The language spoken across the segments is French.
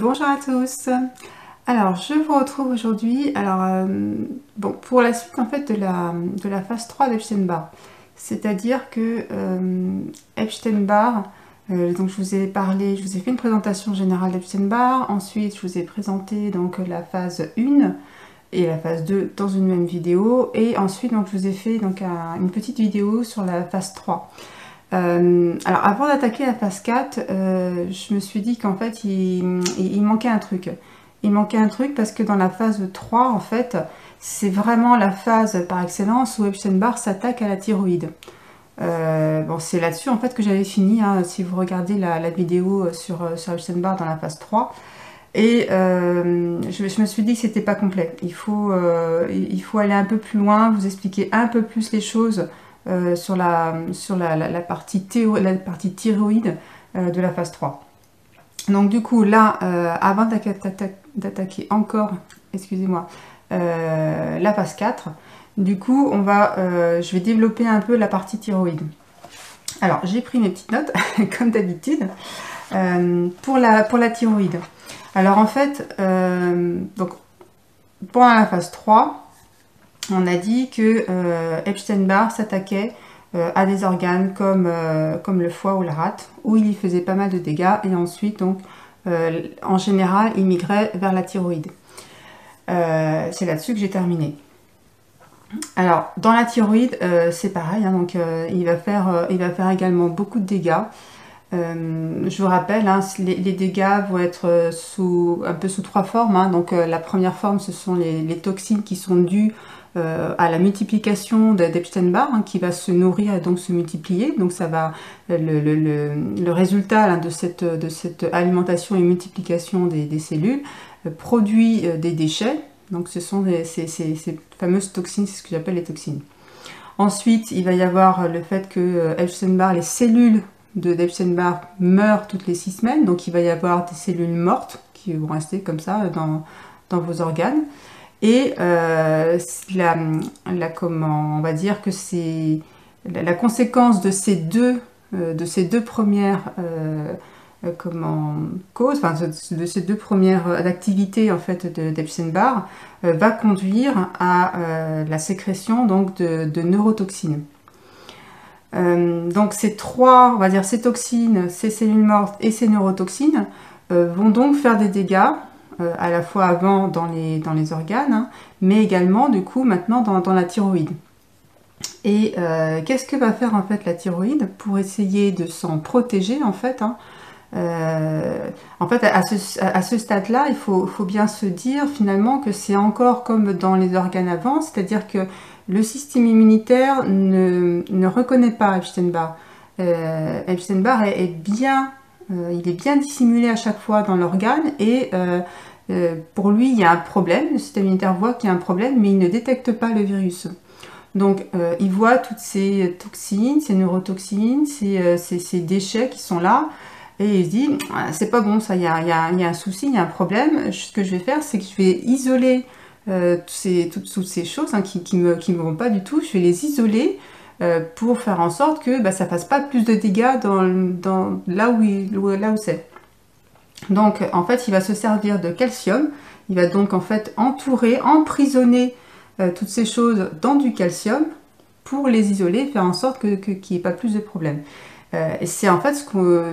Bonjour à tous. Alors je vous retrouve aujourd'hui bon, pour la suite en fait de la phase 3 d'Epstein-Barr. C'est-à-dire que Epstein-Barr, donc je vous ai fait une présentation générale d'Epstein-Barr, ensuite je vous ai présenté donc la phase 1 et la phase 2 dans une même vidéo, et ensuite donc je vous ai fait donc une petite vidéo sur la phase 3. Alors avant d'attaquer la phase 4, je me suis dit qu'en fait il manquait un truc. Il manquait un truc parce que dans la phase 3, en fait, c'est vraiment la phase par excellence où Epstein-Barr s'attaque à la thyroïde. Bon, c'est là-dessus en fait que j'avais fini, hein, si vous regardez la vidéo sur Epstein-Barr dans la phase 3. Et je me suis dit que c'était pas complet. Il faut aller un peu plus loin, vous expliquer un peu plus les choses sur la partie thyroïde de la phase 3. Donc du coup là, avant d'attaquer encore, excusez-moi, la phase 4, du coup je vais développer un peu la partie thyroïde. Alors j'ai pris mes petites notes, comme d'habitude, pour la thyroïde. Alors en fait, donc, pendant la phase 3, on a dit que Epstein-Barr s'attaquait à des organes comme le foie ou la rate, où il y faisait pas mal de dégâts, et ensuite, donc, en général, il migrait vers la thyroïde. C'est là-dessus que j'ai terminé. Alors, dans la thyroïde, c'est pareil, hein, donc, il va faire également beaucoup de dégâts. Je vous rappelle, hein, les dégâts vont être un peu sous trois formes. Hein. Donc, la première forme, ce sont les toxines qui sont dues à la multiplication d'Epstein-Barr, hein, qui va se nourrir et donc se multiplier. Donc ça va, le résultat là, de cette alimentation et multiplication des cellules produit des déchets. Donc ce sont ces fameuses toxines, c'est ce que j'appelle les toxines. Ensuite, il va y avoir le fait que Epstein-Barr, les cellules d'Epstein-Barr meurent toutes les 6 semaines. Donc il va y avoir des cellules mortes qui vont rester comme ça dans vos organes. Et comment on va dire que c'est la conséquence de ces deux premières causes, enfin de ces deux premières activités en fait d'Epstein-Barr, va conduire à la sécrétion donc de neurotoxines. Donc ces trois, on va dire ces toxines, ces cellules mortes et ces neurotoxines vont donc faire des dégâts. À la fois avant dans les organes, hein, mais également du coup maintenant dans la thyroïde. Et qu'est-ce que va faire en fait la thyroïde pour essayer de s'en protéger en fait, hein. En fait à ce stade-là, il faut bien se dire finalement que c'est encore comme dans les organes avant, c'est-à-dire que le système immunitaire ne reconnaît pas Epstein-Barr. Epstein-Barr il est bien dissimulé à chaque fois dans l'organe, et pour lui il y a un problème, le système immunitaire voit qu'il y a un problème, mais il ne détecte pas le virus. Donc il voit toutes ces toxines, ces neurotoxines, ces déchets qui sont là, et il se dit c'est pas bon ça, il y a un souci, il y a un problème. Ce que je vais faire, c'est que je vais isoler toutes ces choses, hein, qui me vont pas du tout. Je vais les isoler pour faire en sorte que ça fasse pas plus de dégâts là où c'est. Donc en fait il va se servir de calcium, il va donc en fait emprisonner toutes ces choses dans du calcium pour les isoler, faire en sorte qu'il n'y ait pas plus de problèmes. Et c'est en fait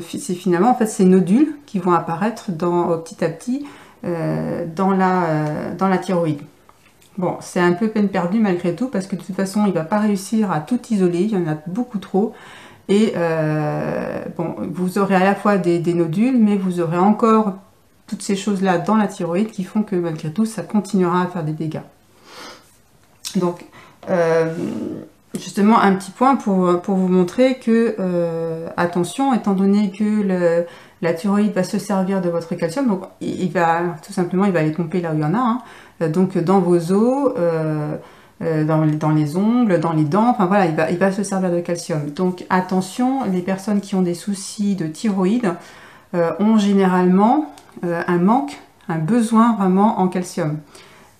c'est finalement en fait ces nodules qui vont apparaître petit à petit dans la thyroïde. Bon, c'est un peu peine perdue malgré tout, parce que de toute façon il ne va pas réussir à tout isoler, il y en a beaucoup trop. Et bon, vous aurez à la fois des nodules, mais vous aurez encore toutes ces choses-là dans la thyroïde qui font que malgré tout, ça continuera à faire des dégâts. Donc, justement, un petit point pour vous montrer que, attention, étant donné que la thyroïde va se servir de votre calcium, donc tout simplement, il va aller pomper là où il y en a, hein, donc dans vos os, dans les ongles, dans les dents, enfin voilà, il va se servir de calcium. Donc attention, les personnes qui ont des soucis de thyroïde ont généralement un besoin vraiment en calcium.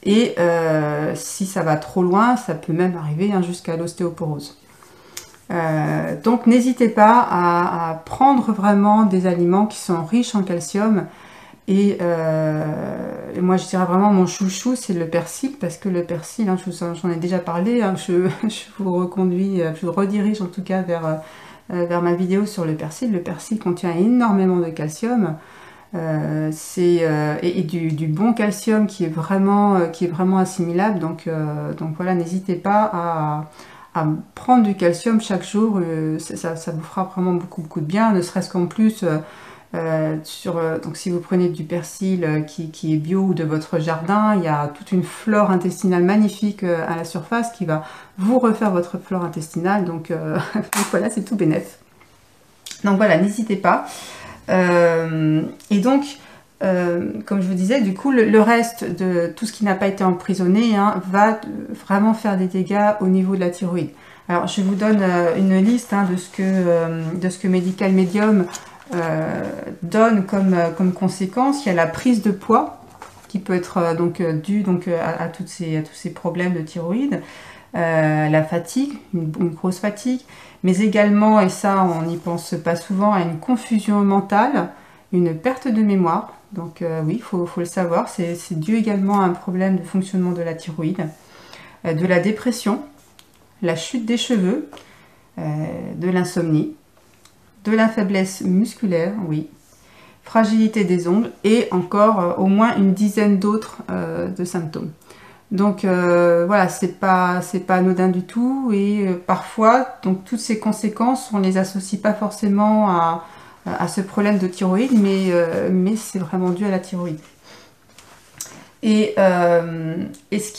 Et si ça va trop loin, ça peut même arriver, hein, jusqu'à l'ostéoporose. Donc n'hésitez pas à prendre vraiment des aliments qui sont riches en calcium Et moi je dirais vraiment mon chouchou c'est le persil, parce que le persil, hein, j'en ai déjà parlé, hein, je vous reconduis, je vous redirige en tout cas vers ma vidéo sur le persil. Le persil contient énormément de calcium, et du bon calcium qui est vraiment assimilable, donc voilà, n'hésitez pas à prendre du calcium chaque jour, ça vous fera vraiment beaucoup de bien, ne serait-ce qu'en plus donc si vous prenez du persil qui est bio ou de votre jardin, il y a toute une flore intestinale magnifique à la surface qui va vous refaire votre flore intestinale, donc voilà, c'est tout bénef. Donc voilà, n'hésitez pas. Et donc, comme je vous disais, du coup, le reste de tout ce qui n'a pas été emprisonné, hein, va vraiment faire des dégâts au niveau de la thyroïde. Alors, je vous donne une liste, hein, de ce que Medical Medium donne comme conséquence. Il y a la prise de poids qui peut être due à tous ces problèmes de thyroïde, la fatigue, une grosse fatigue, mais également, et ça on n'y pense pas souvent, à une confusion mentale, une perte de mémoire. Donc oui, il faut le savoir, c'est dû également à un problème de fonctionnement de la thyroïde, de la dépression, la chute des cheveux, de l'insomnie, de la faiblesse musculaire, oui, fragilité des ongles, et encore au moins une dizaine d'autres de symptômes. Donc voilà, c'est pas anodin du tout, et parfois, donc toutes ces conséquences, on les associe pas forcément à ce problème de thyroïde, mais c'est vraiment dû à la thyroïde. Et ce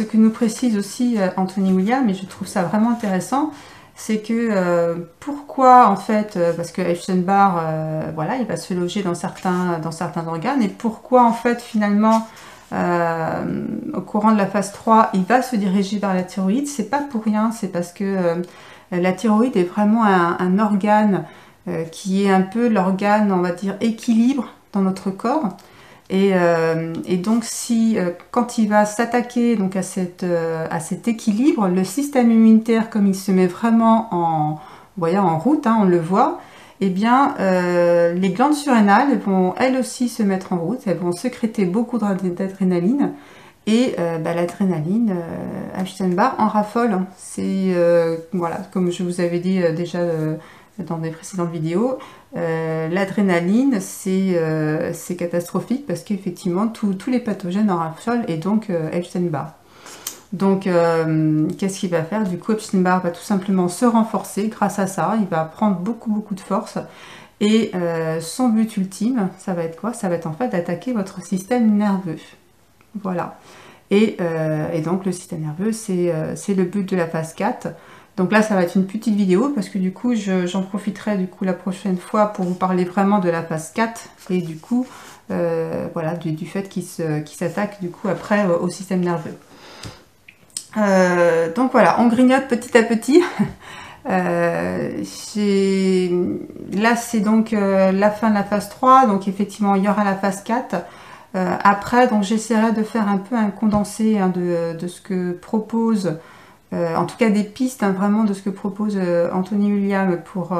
que nous précise aussi Anthony William, et je trouve ça vraiment intéressant, c'est que pourquoi en fait, parce que Epstein-Barr, voilà, il va se loger dans certains organes, et pourquoi en fait finalement au courant de la phase 3 il va se diriger vers la thyroïde, c'est pas pour rien, c'est parce que la thyroïde est vraiment un organe qui est un peu l'organe, on va dire, équilibre dans notre corps. Et donc quand il va s'attaquer donc à cet équilibre, le système immunitaire, comme il se met vraiment en route, hein, on le voit, eh bien les glandes surrénales vont elles aussi se mettre en route, elles vont sécréter beaucoup d'adrénaline, et l'adrénaline, Epstein-Barr en raffole. C'est voilà, comme je vous avais dit déjà dans des précédentes vidéos, l'adrénaline c'est catastrophique, parce qu'effectivement tous les pathogènes en raffolent, et donc Epstein-Barr. Donc qu'est-ce qu'il va faire? Du coup, Epstein-Barr va tout simplement se renforcer grâce à ça, il va prendre beaucoup de force, et son but ultime, ça va être quoi? Ça va être en fait d'attaquer votre système nerveux. Voilà. Et donc le système nerveux, c'est le but de la phase 4. Donc là, ça va être une petite vidéo, parce que du coup, j'en profiterai du coup la prochaine fois pour vous parler vraiment de la phase 4, et du coup, voilà, du fait qu'il s'attaque du coup après au système nerveux. Donc voilà, on grignote petit à petit. Là, c'est donc la fin de la phase 3, donc effectivement, il y aura la phase 4. Après, donc j'essaierai de faire un peu un condensé, hein, de ce que propose, en tout cas des pistes, hein, vraiment de ce que propose Anthony William pour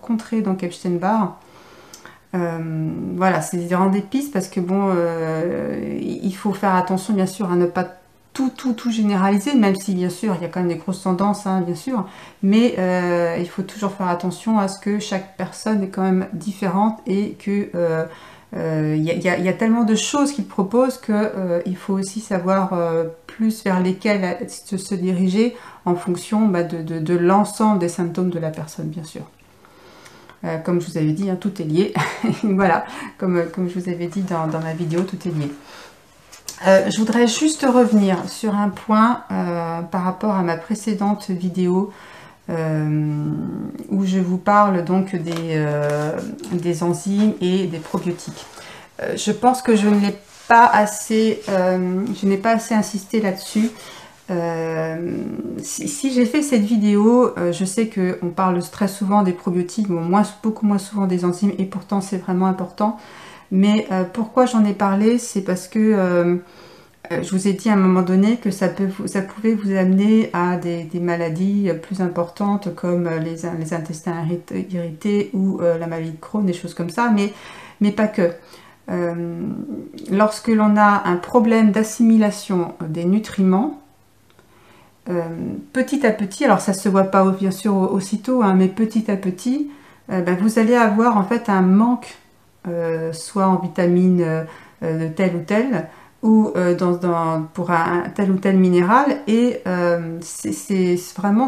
contrer donc Epstein-Barr. Voilà, c'est vraiment des pistes, parce que bon, il faut faire attention bien sûr à ne pas tout généraliser, même si bien sûr il y a quand même des grosses tendances, hein, bien sûr, mais il faut toujours faire attention à ce que chaque personne est quand même différente, et que il y a tellement de choses qu'il propose que il faut aussi savoir plus vers lesquelles se diriger en fonction de l'ensemble des symptômes de la personne, bien sûr. Comme je vous avais dit, hein, tout est lié. Voilà, comme je vous avais dit dans ma vidéo, tout est lié. Je voudrais juste revenir sur un point par rapport à ma précédente vidéo, où je vous parle donc des enzymes et des probiotiques. Je pense que je n'ai pas assez insisté là-dessus. Si j'ai fait cette vidéo, je sais qu'on parle très souvent des probiotiques, bon, beaucoup moins souvent des enzymes, et pourtant c'est vraiment important. Mais pourquoi j'en ai parlé, c'est parce que je vous ai dit à un moment donné que ça pouvait vous amener à des maladies plus importantes, comme les intestins irrités, ou la maladie de Crohn, des choses comme ça, mais pas que. lorsque l'on a un problème d'assimilation des nutriments, petit à petit, alors ça se voit pas bien sûr aussitôt, hein, mais petit à petit, vous allez avoir en fait un manque, soit en vitamine de telle ou telle, ou pour un tel ou tel minéral, et c'est vraiment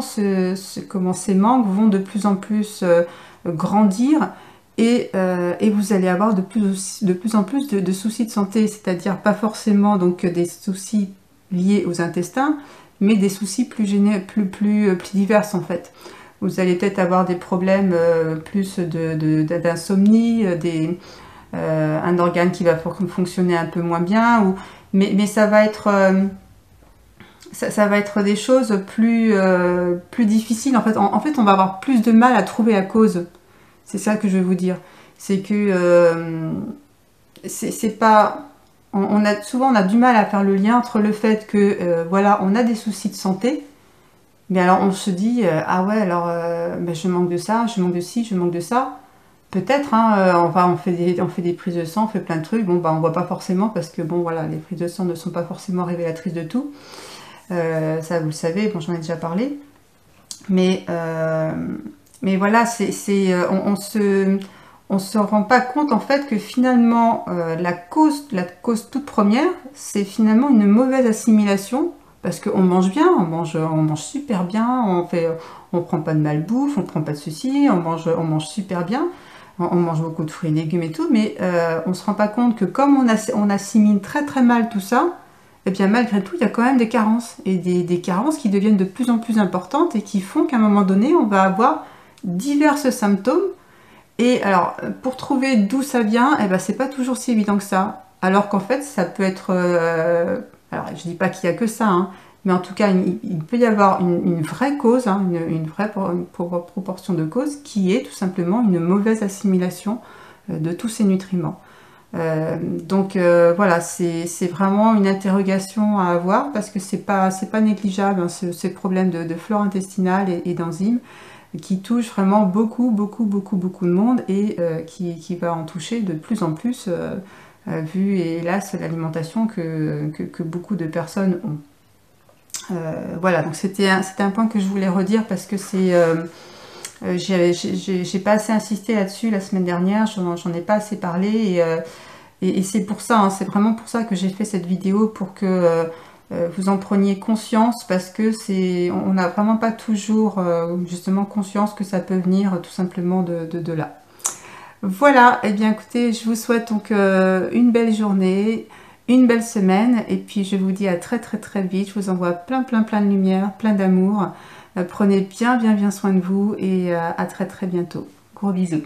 comment ces manques vont de plus en plus grandir, et vous allez avoir de plus en plus de soucis de santé, c'est-à-dire pas forcément donc des soucis liés aux intestins, mais des soucis plus divers en fait. Vous allez peut-être avoir des problèmes plus d'insomnie, un organe qui va fonctionner un peu moins bien, mais ça va être ça va être des choses plus difficiles. En fait, on va avoir plus de mal à trouver la cause. C'est ça que je veux vous dire. C'est que c'est pas... souvent, on a du mal à faire le lien entre le fait que, voilà, on a des soucis de santé, mais alors on se dit, ah ouais, alors je manque de ça, je manque de ci, je manque de ça. Peut-être, hein, on fait des prises de sang, on fait plein de trucs. Bon, on voit pas forcément parce que, bon, voilà, les prises de sang ne sont pas forcément révélatrices de tout. Ça, vous le savez, bon, j'en ai déjà parlé. Mais voilà, on se rend pas compte en fait que finalement la cause toute première, c'est finalement une mauvaise assimilation parce qu'on mange bien, on mange super bien, on prend pas de malbouffe, on prend pas de soucis, on mange super bien, on mange beaucoup de fruits et légumes et tout, mais on se rend pas compte que comme on assimile très très mal tout ça, et bien malgré tout, il y a quand même des carences, et des carences qui deviennent de plus en plus importantes et qui font qu'à un moment donné, on va avoir divers symptômes. Et alors, pour trouver d'où ça vient, eh ben, c'est pas toujours si évident que ça. Alors qu'en fait, ça peut être... alors, je dis pas qu'il y a que ça, hein, mais en tout cas, il peut y avoir une vraie cause, hein, une vraie proportion de causes, qui est tout simplement une mauvaise assimilation de tous ces nutriments. Donc voilà, c'est vraiment une interrogation à avoir parce que c'est pas négligeable, hein, ces problèmes de flore intestinale et d'enzymes qui touchent vraiment beaucoup de monde et qui va en toucher de plus en plus vu hélas l'alimentation que beaucoup de personnes ont. Voilà, donc c'était un point que je voulais redire parce que j'ai pas assez insisté là-dessus la semaine dernière, j'en ai pas assez parlé et c'est pour ça, hein, c'est vraiment pour ça que j'ai fait cette vidéo, pour que vous en preniez conscience, parce que on n'a vraiment pas toujours justement conscience que ça peut venir tout simplement de là. Voilà, et bien écoutez, je vous souhaite donc une belle journée, une belle semaine, et puis je vous dis à très vite. Je vous envoie plein de lumière, plein d'amour. Prenez bien soin de vous et à très bientôt. Gros bisous.